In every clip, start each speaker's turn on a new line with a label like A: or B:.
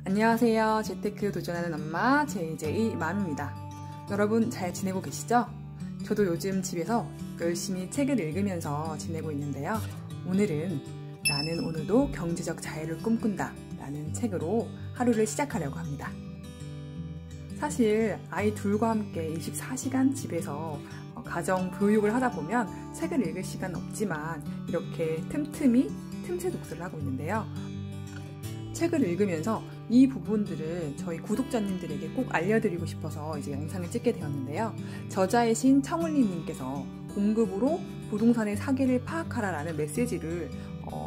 A: 안녕하세요. 재테크 도전하는 엄마 JJ 맘입니다. 여러분 잘 지내고 계시죠? 저도 요즘 집에서 열심히 책을 읽으면서 지내고 있는데요. 오늘은 나는 오늘도 경제적 자유를 꿈꾼다 라는 책으로 하루를 시작하려고 합니다. 사실 아이 둘과 함께 24시간 집에서 가정 교육을 하다 보면 책을 읽을 시간 없지만 이렇게 틈새 독서를 하고 있는데요. 책을 읽으면서 이 부분들을 저희 구독자님들에게 꼭 알려드리고 싶어서 이제 영상을 찍게 되었는데요. 저자이신 청울리님께서 공급으로 부동산의 사기를 파악하라라는 메시지를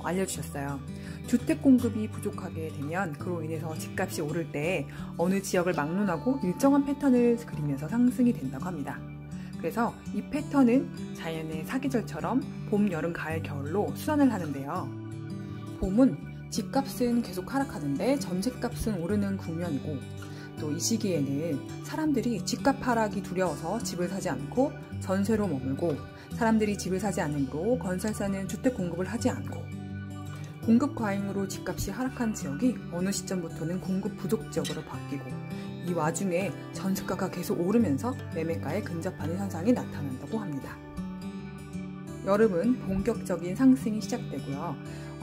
A: 알려주셨어요. 주택 공급이 부족하게 되면 그로 인해서 집값이 오를 때 어느 지역을 막론하고 일정한 패턴을 그리면서 상승이 된다고 합니다. 그래서 이 패턴은 자연의 사계절처럼 봄, 여름, 가을, 겨울로 순환을 하는데요. 봄은 집값은 계속 하락하는데 전셋값은 오르는 국면이고, 또 이 시기에는 사람들이 집값 하락이 두려워서 집을 사지 않고 전세로 머물고, 사람들이 집을 사지 않으므로 건설사는 주택 공급을 하지 않고, 공급 과잉으로 집값이 하락한 지역이 어느 시점부터는 공급 부족 지역으로 바뀌고, 이 와중에 전세가가 계속 오르면서 매매가에 근접하는 현상이 나타난다고 합니다. 여름은 본격적인 상승이 시작되고요.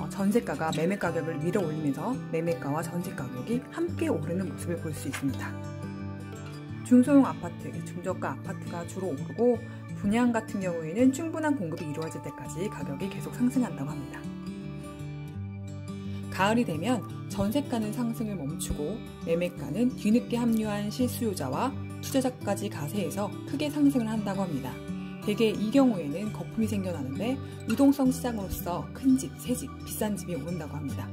A: 전세가가 매매 가격을 밀어 올리면서 매매가와 전세 가격이 함께 오르는 모습을 볼 수 있습니다. 중소형 아파트, 중저가 아파트가 주로 오르고, 분양 같은 경우에는 충분한 공급이 이루어질 때까지 가격이 계속 상승한다고 합니다. 가을이 되면 전세가는 상승을 멈추고 매매가는 뒤늦게 합류한 실수요자와 투자자까지 가세해서 크게 상승을 한다고 합니다. 대개 이 경우에는 거품이 생겨나는데 유동성 시장으로서 큰 집, 새 집, 비싼 집이 오른다고 합니다.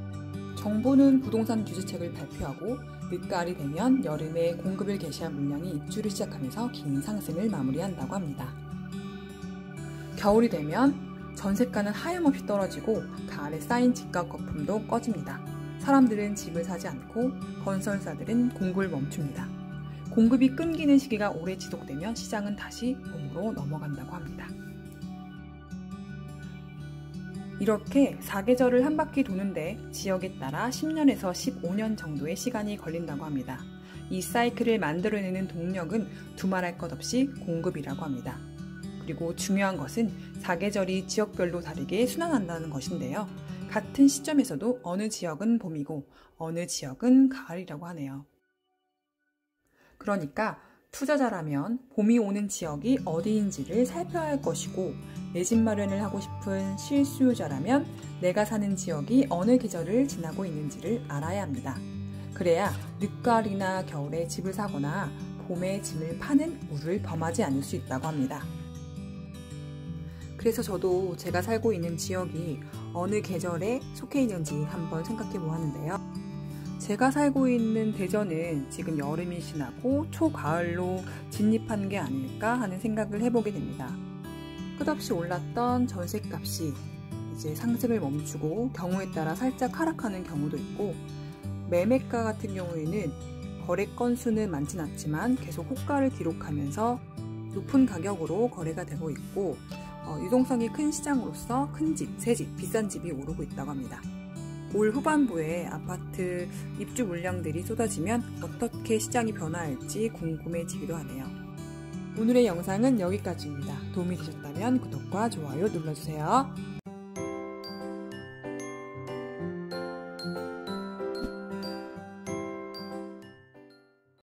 A: 정부는 부동산 규제책을 발표하고 늦가을이 되면 여름에 공급을 개시한 물량이 입주를 시작하면서 긴 상승을 마무리한다고 합니다. 겨울이 되면 전세가는 하염없이 떨어지고 가을에 쌓인 집값 거품도 꺼집니다. 사람들은 집을 사지 않고 건설사들은 공급을 멈춥니다. 공급이 끊기는 시기가 오래 지속되면 시장은 다시 봄으로 넘어간다고 합니다. 이렇게 사계절을 한 바퀴 도는데 지역에 따라 10년에서 15년 정도의 시간이 걸린다고 합니다. 이 사이클을 만들어내는 동력은 두말할 것 없이 공급이라고 합니다. 그리고 중요한 것은 사계절이 지역별로 다르게 순환한다는 것인데요. 같은 시점에서도 어느 지역은 봄이고 어느 지역은 가을이라고 하네요. 그러니까 투자자라면 봄이 오는 지역이 어디인지를 살펴야 할 것이고, 내 집 마련을 하고 싶은 실수요자라면 내가 사는 지역이 어느 계절을 지나고 있는지를 알아야 합니다. 그래야 늦가을이나 겨울에 집을 사거나 봄에 짐을 파는 우를 범하지 않을 수 있다고 합니다. 그래서 저도 제가 살고 있는 지역이 어느 계절에 속해 있는지 한번 생각해 보았는데요. 제가 살고 있는 대전은 지금 여름이 지나고 초가을로 진입한 게 아닐까 하는 생각을 해보게 됩니다. 끝없이 올랐던 전셋값이 이제 상승을 멈추고 경우에 따라 살짝 하락하는 경우도 있고, 매매가 같은 경우에는 거래 건수는 많진 않지만 계속 호가를 기록하면서 높은 가격으로 거래가 되고 있고, 유동성이 큰 시장으로서 큰 집, 새 집, 비싼 집이 오르고 있다고 합니다. 올 후반부에 아파트 입주 물량들이 쏟아지면 어떻게 시장이 변화할지 궁금해지기도 하네요. 오늘의 영상은 여기까지입니다. 도움이 되셨다면 구독과 좋아요 눌러주세요.